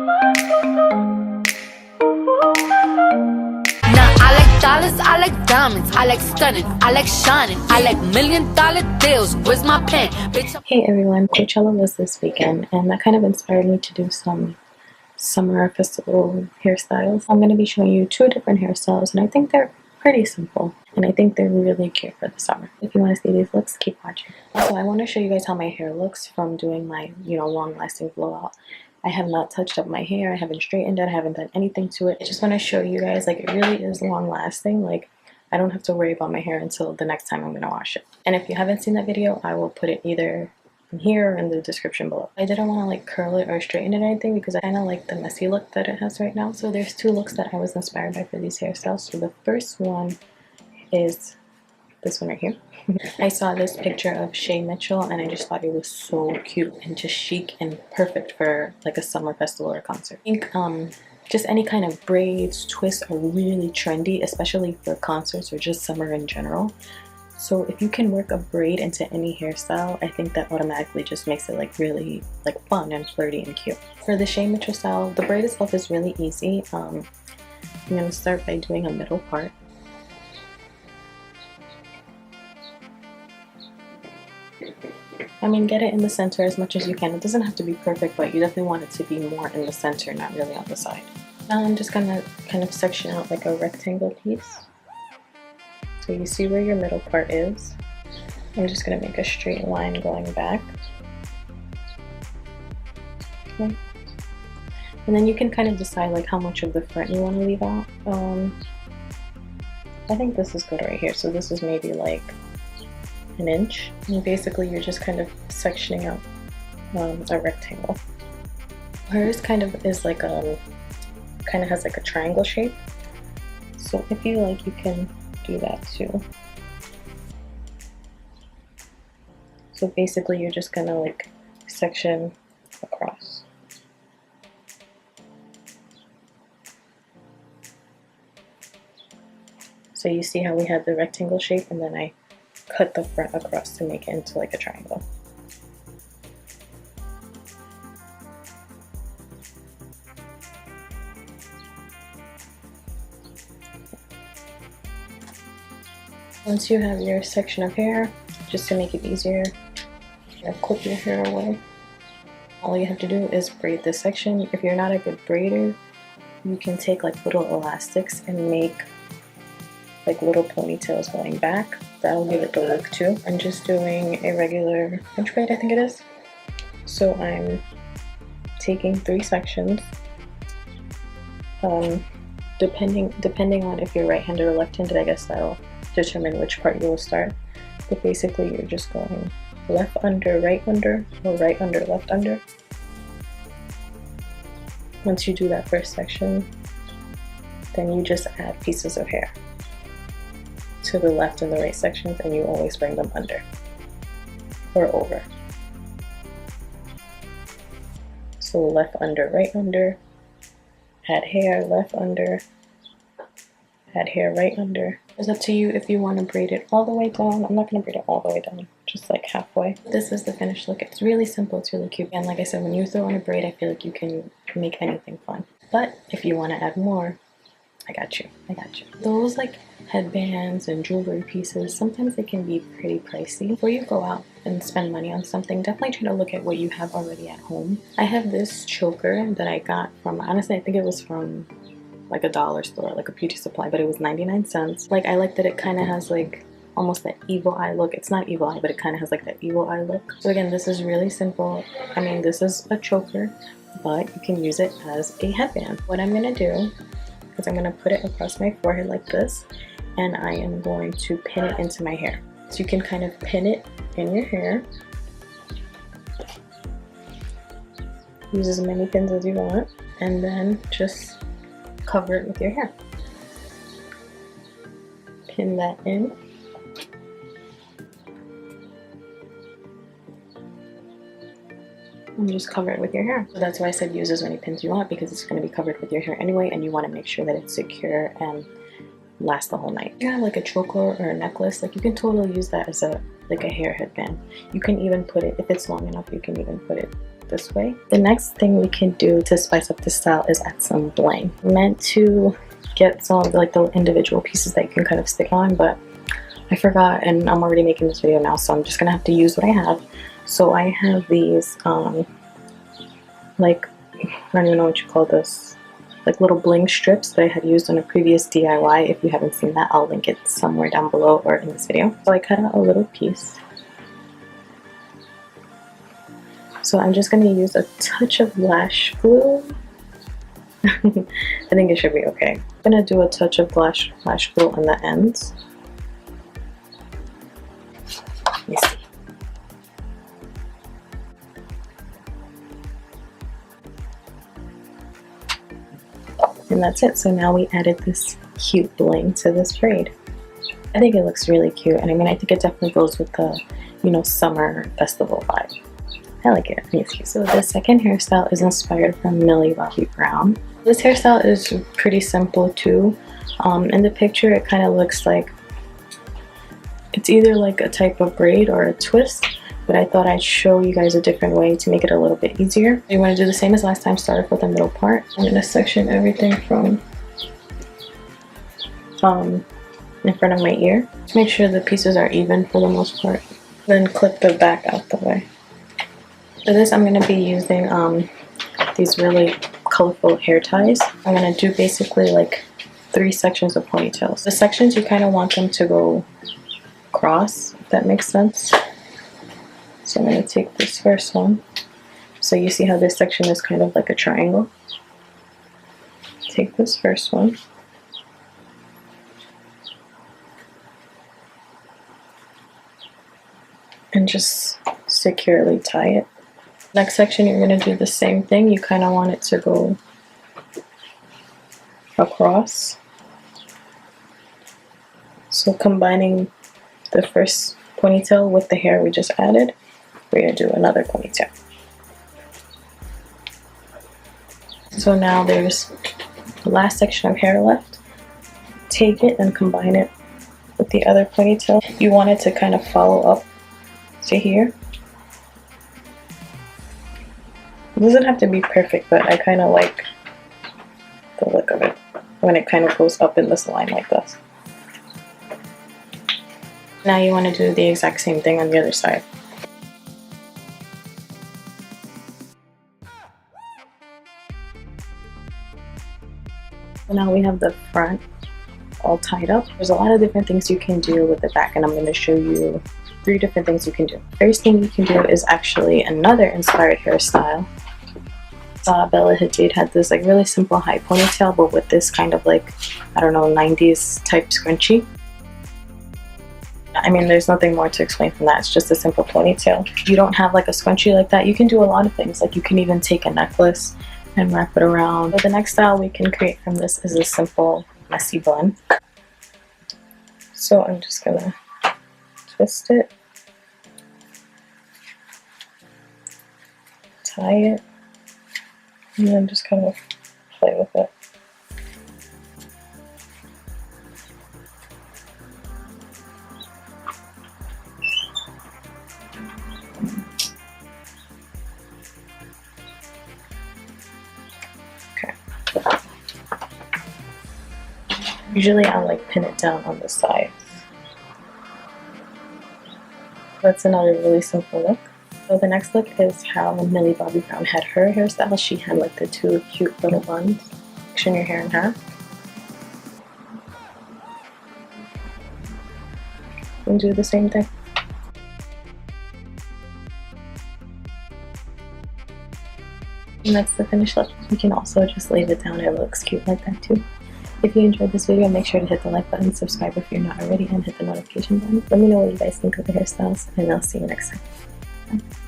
I like dollars, I like diamonds, I like stunning, I like shining, I like $1,000,000 deals. Where's my pen? Bitch. Hey everyone, Coachella was this weekend and that kind of inspired me to do some summer festival hairstyles. I'm going to be showing you 2 different hairstyles and I think they're pretty simple and I think they're really cute for the summer. If you want to see these looks, keep watching. Also, I want to show you guys how my hair looks from doing my, long-lasting blowout. I have not touched up my hair, I haven't straightened it, I haven't done anything to it. I just want to show you guys, like, it really is long-lasting. Like, I don't have to worry about my hair until the next time I'm going to wash it. And if you haven't seen that video, I will put it either in here or in the description below. I didn't want to like curl it or straighten it or anything because I kind of like the messy look that it has right now. So there's 2 looks that I was inspired by for these hairstyles. So the first one is this one right here. I saw this picture of Shay Mitchell and I just thought it was so cute and just chic and perfect for like a summer festival or concert. I think just any kind of braids, twists are really trendy, especially for concerts or just summer in general. So if you can work a braid into any hairstyle, I think that automatically just makes it like really like fun and flirty and cute. For the Shay Mitchell style, the braid itself is really easy. I'm going to start by doing a middle part. I mean, get it in the center as much as you can. It doesn't have to be perfect, but you definitely want it to be more in the center, not really on the side. Now I'm just gonna kind of section out like a rectangle piece. So you see where your middle part is. I'm just gonna make a straight line going back. Okay. And then you can kind of decide like how much of the front you want to leave out. I think this is good right here. So this is maybe like an inch, and basically you're just kind of sectioning out a rectangle. Hers kind of is like kind of has like a triangle shape, so if you like you can do that too. So basically you're just gonna like section across. So you see how we had the rectangle shape and then I cut the front across to make it into like a triangle. Once you have your section of hair, just to make it easier, clip your hair away. All you have to do is braid this section. If you're not a good braider, you can take like little elastics and make like little ponytails going back. That'll give it the look too. I'm just doing a regular French braid, I think it is. So I'm taking 3 sections. Depending on if you're right-handed or left-handed, I guess that'll determine which part you will start. But basically you're just going left under, right under, or right under, left under. Once you do that first section, then you just add pieces of hair to the left and the right sections, and you always bring them under or over. So left under, right under, add hair, left under, add hair, right under. It's up to you if you want to braid it all the way down. I'm not going to braid it all the way down, just like halfway. This is the finished look. It's really simple, it's really cute. And like I said, when you throw in a braid, I feel like you can make anything fun. But if you want to add more, I got you. Those like headbands and jewelry pieces, sometimes they can be pretty pricey. Before you go out and spend money on something, definitely try to look at what you have already at home. I have this choker that I got from, honestly, I think it was from like a dollar store, like a beauty supply, but it was 99 cents. Like, I like that it kind of has like almost that evil eye look. It's not evil eye, but it kind of has like that evil eye look. So again, this is really simple. I mean, this is a choker, but you can use it as a headband. What I'm gonna do is I'm gonna put it across my forehead like this, and I am going to pin it into my hair. So you can kind of pin it in your hair. Use as many pins as you want, and then just cover it with your hair. Pin that in. And just cover it with your hair. So that's why I said use as many pins you want, because it's going to be covered with your hair anyway, and you want to make sure that it's secure and lasts the whole night. If you have like a choker or a necklace, like you can totally use that as a hair headband. You can even put it, if it's long enough, you can even put it this way. The next thing we can do to spice up the style is add some bling. I meant to get some of like the individual pieces that you can kind of stick on, but I forgot, and I'm already making this video now, so I'm just gonna have to use what I have. So I have these like, I don't even know what you call this, like little bling strips that I had used on a previous DIY. If you haven't seen that, I'll link it somewhere down below or in this video. So I cut out a little piece. So I'm just going to use a touch of lash glue. I think it should be okay. I'm going to do a touch of lash glue on the ends. Let me see. And that's it. So now we added this cute bling to this braid. I think it looks really cute, and I mean, I think it definitely goes with the, you know, summer festival vibe. I like it. I think it's cute. So the second hairstyle is inspired from Millie Bobby Brown. This hairstyle is pretty simple too. In the picture, it kind of looks like it's either like a type of braid or a twist, but I thought I'd show you guys a different way to make it a little bit easier. You want to do the same as last time, start off with the middle part. I'm going to section everything from in front of my ear. Just make sure the pieces are even for the most part. Then clip the back out the way. For this, I'm going to be using these really colorful hair ties. I'm going to do basically like 3 sections of ponytails. The sections, you kind of want them to go cross, if that makes sense. So I'm going to take this first one. So you see how this section is kind of like a triangle. Take this first one. And just securely tie it. Next section, you're going to do the same thing. You kind of want it to go across. So combining the first ponytail with the hair we just added, we're going to do another ponytail. So now there's the last section of hair left. Take it and combine it with the other ponytail. You want it to kind of follow up to here. It doesn't have to be perfect, but I kind of like the look of it when it kind of goes up in this line like this. Now you want to do the exact same thing on the other side. So now we have the front all tied up. There's a lot of different things you can do with the back, and I'm going to show you 3 different things you can do. First thing you can do is actually another inspired hairstyle. Bella Hadid had this like really simple high ponytail, but with this kind of like, I don't know, 90s type scrunchie. I mean, there's nothing more to explain from that. It's just a simple ponytail. If you don't have like a scrunchie like that, you can do a lot of things. Like you can even take a necklace and wrap it around. But the next style we can create from this is a simple messy bun. So I'm just gonna twist it, tie it, and then just kind of play with it. Okay. Usually I'll like pin it down on the sides. That's another really simple look. So the next look is how Millie Bobby Brown had her hairstyle. She had like the 2 cute little buns. Section your hair in half. And do the same thing. And that's the finished look. You can also just leave it down. It looks cute like that too. If you enjoyed this video, make sure to hit the like button, subscribe if you're not already, and hit the notification button. Let me know what you guys think of the hairstyles, and I'll see you next time. Bye.